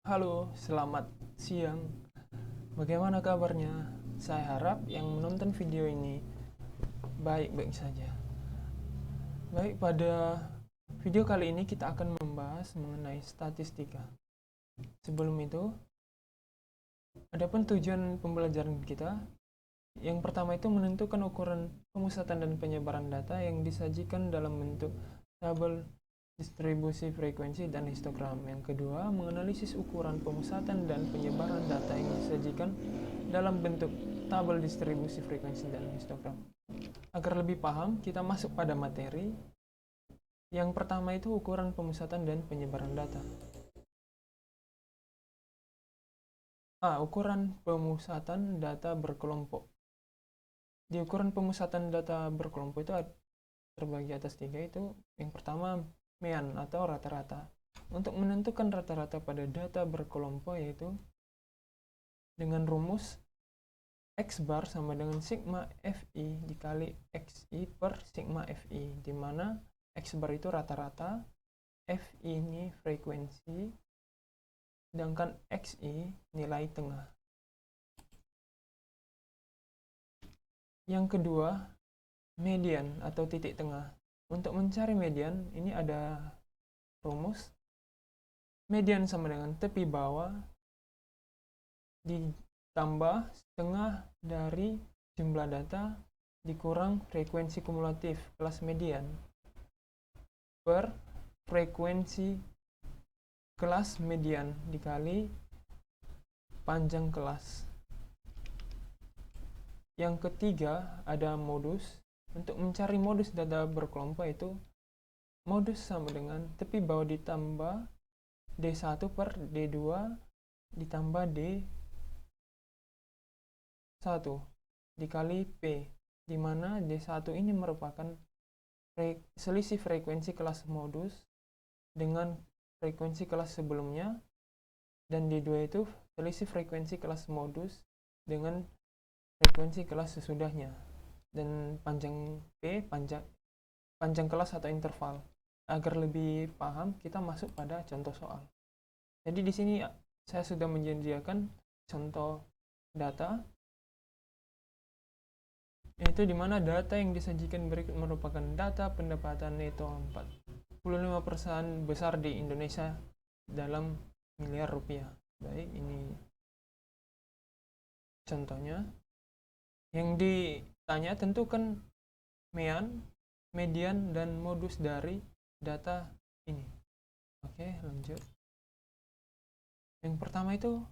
Halo, selamat siang. Bagaimana kabarnya? Saya harap yang menonton video ini baik-baik saja. Baik, pada video kali ini kita akan membahas mengenai statistika. Sebelum itu, adapun tujuan pembelajaran kita, yang pertama itu menentukan ukuran pemusatan dan penyebaran data yang disajikan dalam bentuk tabel distribusi frekuensi dan histogram. Yang kedua, menganalisis ukuran pemusatan dan penyebaran data yang disajikan dalam bentuk tabel distribusi frekuensi dan histogram. Agar lebih paham, kita masuk pada materi. Yang pertama itu ukuran pemusatan dan penyebaran data. Ukuran pemusatan data berkelompok. Di ukuran pemusatan data berkelompok itu terbagi atas tiga, itu yang pertama mean atau rata-rata. Untuk menentukan rata-rata pada data berkelompok yaitu dengan rumus X bar sama dengan sigma Fi dikali Xi per sigma Fi, di mana X bar itu rata-rata, Fi ini frekuensi, sedangkan Xi nilai tengah. Yang kedua, median atau titik tengah. Untuk mencari median, ini ada rumus. Median sama dengan tepi bawah ditambah setengah dari jumlah data dikurang frekuensi kumulatif kelas median per frekuensi kelas median dikali panjang kelas. Yang ketiga ada modus. Untuk mencari modus data berkelompok itu modus sama dengan tepi bawah ditambah D1 per D2 ditambah D1 dikali P, di mana D1 ini merupakan selisih frekuensi kelas modus dengan frekuensi kelas sebelumnya, dan D2 itu selisih frekuensi kelas modus dengan frekuensi kelas sesudahnya, dan panjang P panjang kelas atau interval. Agar lebih paham, kita masuk pada contoh soal. Jadi di sini saya sudah menyediakan contoh data, yaitu di mana data yang disajikan berikut merupakan data pendapatan neto 45% besar di Indonesia dalam miliar rupiah. Baik, ini contohnya. Yang ditanya, tentukan mean, median, dan modus dari data ini. Oke, lanjut. Yang pertama itu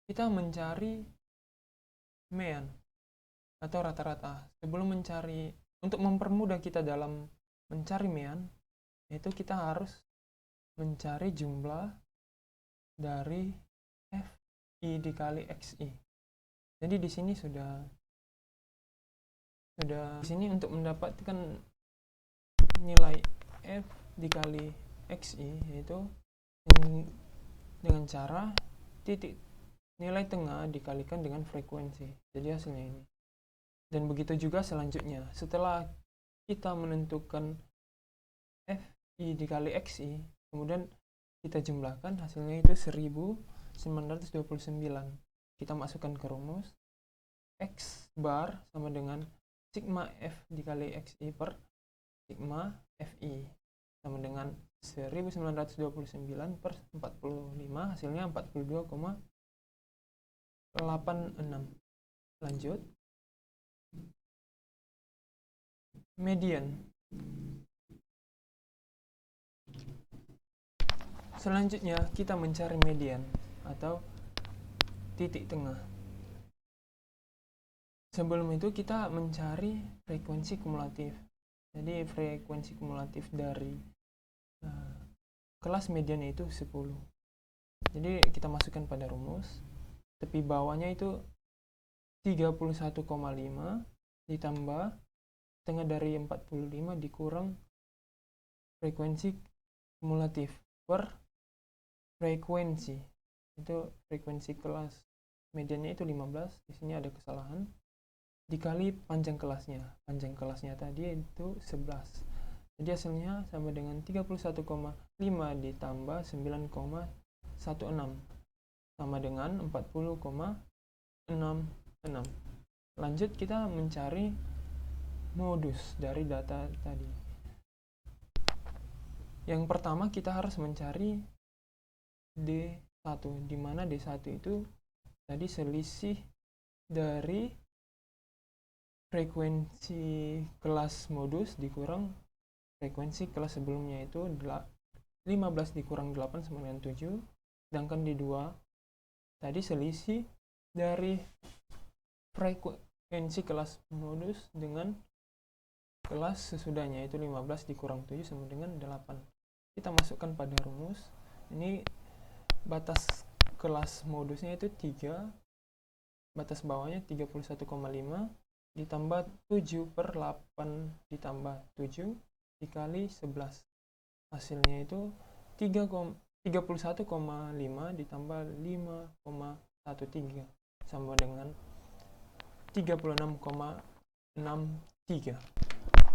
kita mencari mean atau rata-rata. Untuk mempermudah kita dalam mencari mean, itu kita harus mencari jumlah dari Fi dikali Xi. Jadi di sini sudah di sini untuk mendapatkan nilai F dikali Xi, yaitu dengan cara titik nilai tengah dikalikan dengan frekuensi. Jadi hasilnya ini. Dan begitu juga selanjutnya. Setelah kita menentukan Fi dikali Xi, kemudian kita jumlahkan, hasilnya itu 1929. Kita masukkan ke rumus. X bar sama dengan sigma F dikali Xi per sigma Fi, sama dengan 1929 per 45, hasilnya 42,86. Lanjut. Median. Selanjutnya kita mencari median atau titik tengah. Sebelum itu kita mencari frekuensi kumulatif. Jadi frekuensi kumulatif dari kelas median itu 10. Jadi kita masukkan pada rumus. Tepi bawahnya itu 31,5 ditambah setengah dari 45 dikurang frekuensi kumulatif per frekuensi. Itu frekuensi kelas mediannya itu 15, di sini ada kesalahan, dikali panjang kelasnya. Panjang kelasnya tadi itu 11. Jadi hasilnya sama dengan 31,5 ditambah 9,1 sama dengan 40,66. Lanjut kita mencari modus dari data tadi. Yang pertama kita harus mencari D1, di mana D1 itu tadi selisih dari frekuensi kelas modus dikurang frekuensi kelas sebelumnya, itu 15 dikurang 8 sama dengan 7. Sedangkan D2 tadi selisih dari frekuensi kelas modus dengan kelas sesudahnya, itu 15 dikurang 7 sama dengan 8. Kita masukkan pada rumus. Ini batas kelas modusnya itu 3, batas bawahnya 31,5 ditambah 7 per 8 ditambah 7 dikali 11. Hasilnya itu 31,5 ditambah 5,13 sama dengan 36,63.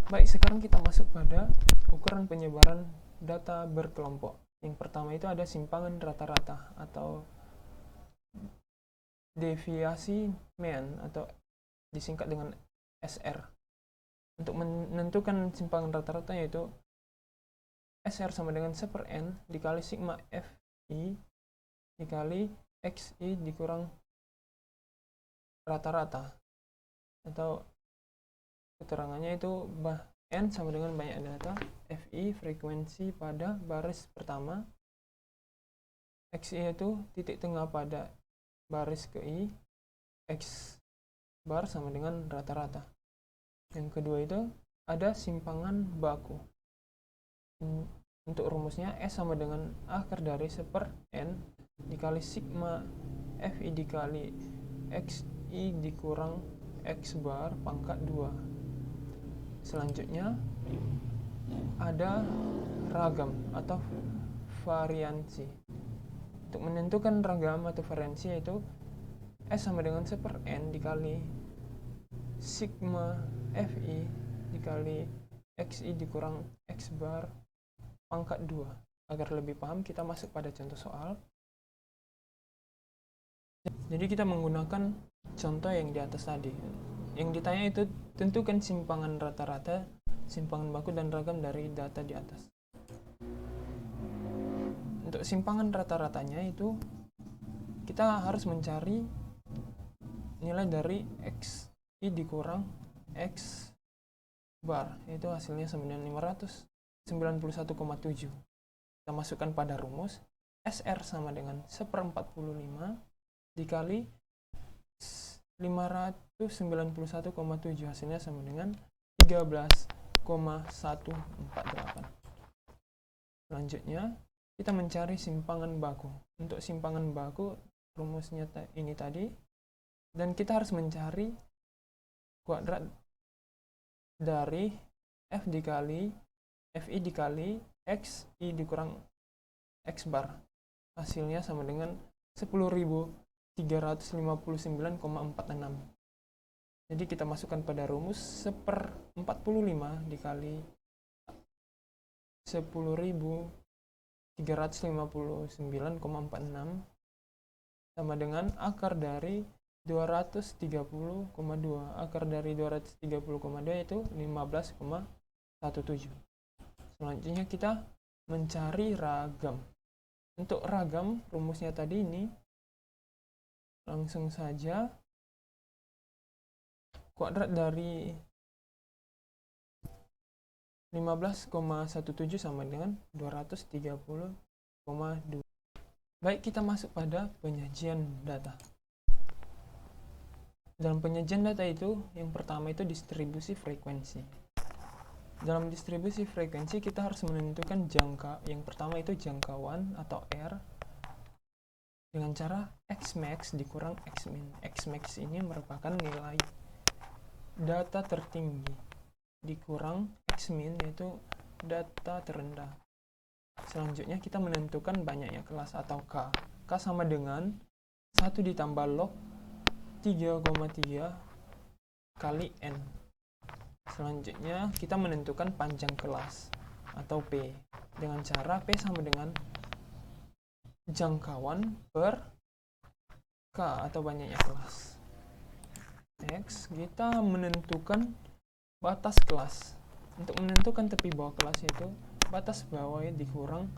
Baik, sekarang kita masuk pada ukuran penyebaran data berkelompok. Yang pertama itu ada simpangan rata-rata atau deviasi mean atau disingkat dengan SR. Untuk menentukan simpangan rata-rata yaitu SR sama dengan 1/n dikali sigma FI dikali XI dikurang rata-rata, atau keterangannya itu N sama dengan banyak data, FI frekuensi pada baris pertama, XI itu titik tengah pada baris ke I, X bar sama dengan rata-rata. Yang kedua itu ada simpangan baku. Untuk rumusnya S sama dengan akar dari 1/n dikali sigma FI dikali XI dikurang X bar pangkat 2. Selanjutnya ada ragam atau variansi. Untuk menentukan ragam atau variansi yaitu S sama dengan 1/n dikali sigma FI dikali XI dikurang X bar pangkat 2. Agar lebih paham kita masuk pada contoh soal. Jadi kita menggunakan contoh yang di atas tadi. Yang ditanya itu tentukan simpangan rata-rata, simpangan baku dan ragam dari data di atas. Untuk simpangan rata-ratanya itu kita harus mencari nilai dari XI dikurang X bar, itu hasilnya sama dengan 591,7. Kita masukkan pada rumus SR sama dengan 1/45 dikali 591,7, hasilnya sama dengan 13,148. Selanjutnya kita mencari simpangan baku. Untuk simpangan baku rumusnya ini tadi, dan kita harus mencari kuadrat dari F dikali FI dikali XI dikurang X bar, hasilnya sama dengan 10.359,46. Jadi kita masukkan pada rumus 1/45 dikali 10.359,46 sama dengan akar dari 230,2. Akar dari 230,2 itu 15,17. Selanjutnya kita mencari ragam. Untuk ragam rumusnya tadi ini langsung saja kuadrat dari 15,17 sama dengan 230,2. Baik, kita masuk pada penyajian data. Dalam penyajian data itu, yang pertama itu distribusi frekuensi. Dalam distribusi frekuensi kita harus menentukan jangka. Yang pertama itu jangkauan atau R dengan cara Xmax dikurang Xmin. Xmax ini merupakan nilai data tertinggi dikurang Xmin yaitu data terendah. Selanjutnya kita menentukan banyaknya kelas atau K. K sama dengan 1 ditambah log 3,3 kali N. Selanjutnya kita menentukan panjang kelas atau P dengan cara P sama dengan jangkauan per K atau banyaknya kelas. Next, kita menentukan batas kelas. Untuk menentukan tepi bawah kelas itu batas bawah dikurang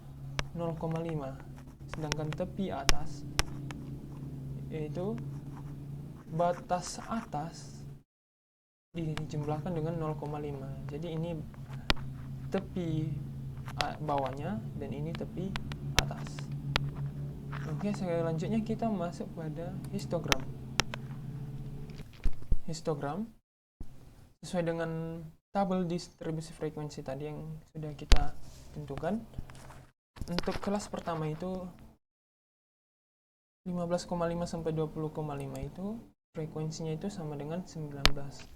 0,5, sedangkan tepi atas yaitu batas atas dijumlahkan dengan 0,5. Jadi ini tepi bawahnya dan ini tepi atas. Oke, selanjutnya kita masuk pada histogram. Histogram sesuai dengan tabel distribusi frekuensi tadi yang sudah kita tentukan. Untuk kelas pertama itu 15,5 sampai 20,5 itu frekuensinya itu sama dengan 19.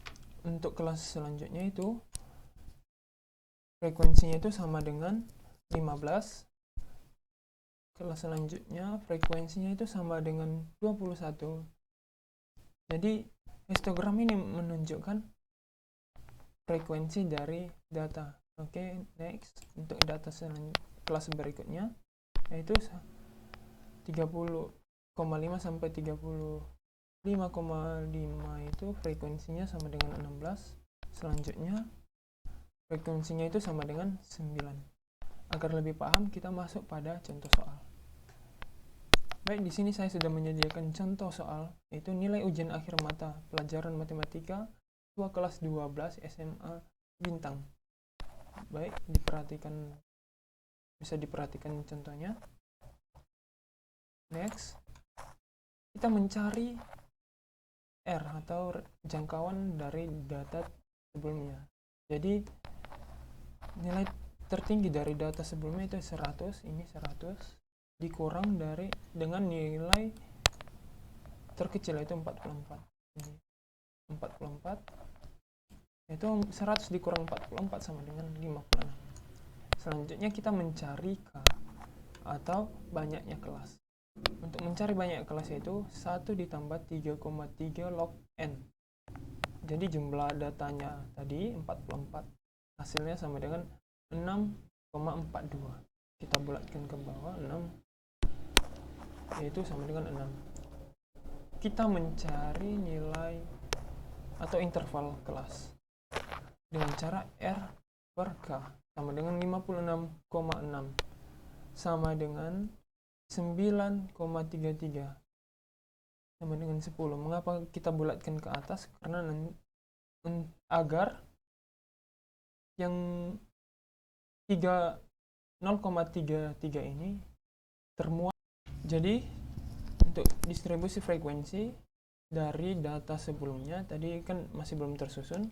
Untuk kelas selanjutnya itu frekuensinya itu sama dengan 15. Kelas selanjutnya frekuensinya itu sama dengan 21. Jadi histogram ini menunjukkan frekuensi dari data. Oke, next. Untuk data kelas berikutnya yaitu 30,5 sampai 35,5 itu frekuensinya sama dengan 16. Selanjutnya frekuensinya itu sama dengan 9. Agar lebih paham, kita masuk pada contoh soal. Baik, di sini saya sudah menyediakan contoh soal, yaitu nilai ujian akhir mata pelajaran matematika siswa kelas 12 SMA Bintang. Baik, bisa diperhatikan contohnya. Next, kita mencari R atau jangkauan dari data sebelumnya. Jadi nilai tertinggi dari data sebelumnya itu 100, ini 100 dikurang dengan nilai terkecil yaitu 44. Ini 44 itu 100 dikurang 44 sama dengan 56. Selanjutnya kita mencari K atau banyaknya kelas. Untuk mencari banyak kelas itu 1 ditambah 3,3 log N. Jadi jumlah datanya tadi 44. Hasilnya sama dengan 6,42. Kita bulatkan ke bawah 6 yaitu sama dengan 6. Kita mencari nilai atau interval kelas dengan cara R per K sama dengan 56,6 sama dengan 9,33 sama dengan 10. Mengapa kita bulatkan ke atas? Karena agar yang 0,33 ini termuat. Jadi untuk distribusi frekuensi dari data sebelumnya tadi kan masih belum tersusun.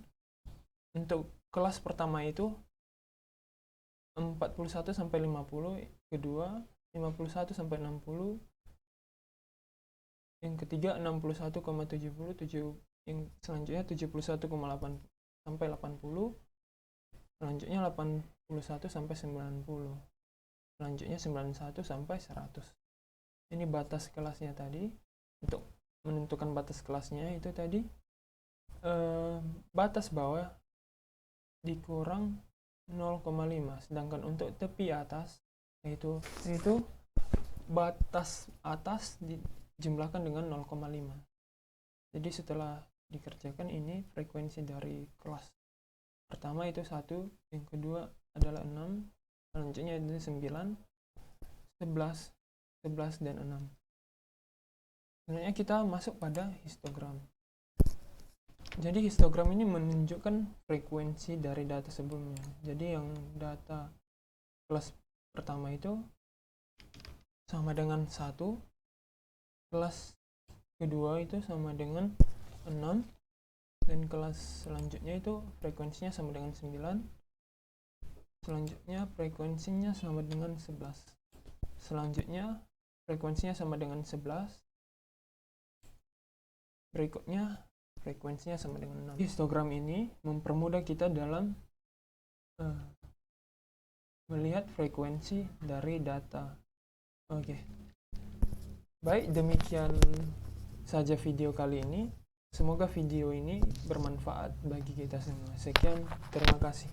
Untuk kelas pertama itu 41 sampai 50, kedua 51 sampai 60, yang ketiga 61,70, yang selanjutnya 71,8 sampai 80, selanjutnya 81 sampai 90, selanjutnya 91 sampai 100. Ini batas kelasnya tadi. Untuk menentukan batas kelasnya itu tadi batas bawah dikurang 0,5, sedangkan untuk tepi atas yaitu batas atas dijumlahkan dengan 0,5. Jadi setelah dikerjakan ini frekuensi dari kelas pertama itu 1, yang kedua adalah 6, selanjutnya itu 9, 11, dan 6. Selanjutnya kita masuk pada histogram. Jadi histogram ini menunjukkan frekuensi dari data sebelumnya. Jadi yang data kelas pertama itu sama dengan 1, kelas kedua itu sama dengan 6, dan kelas selanjutnya itu frekuensinya sama dengan 9, selanjutnya frekuensinya sama dengan 11, selanjutnya frekuensinya sama dengan 11, berikutnya frekuensinya sama dengan 6. Histogram ini mempermudah kita dalam melihat frekuensi dari data. Oke. Baik, demikian saja video kali ini. Semoga video ini bermanfaat bagi kita semua. Sekian, terima kasih.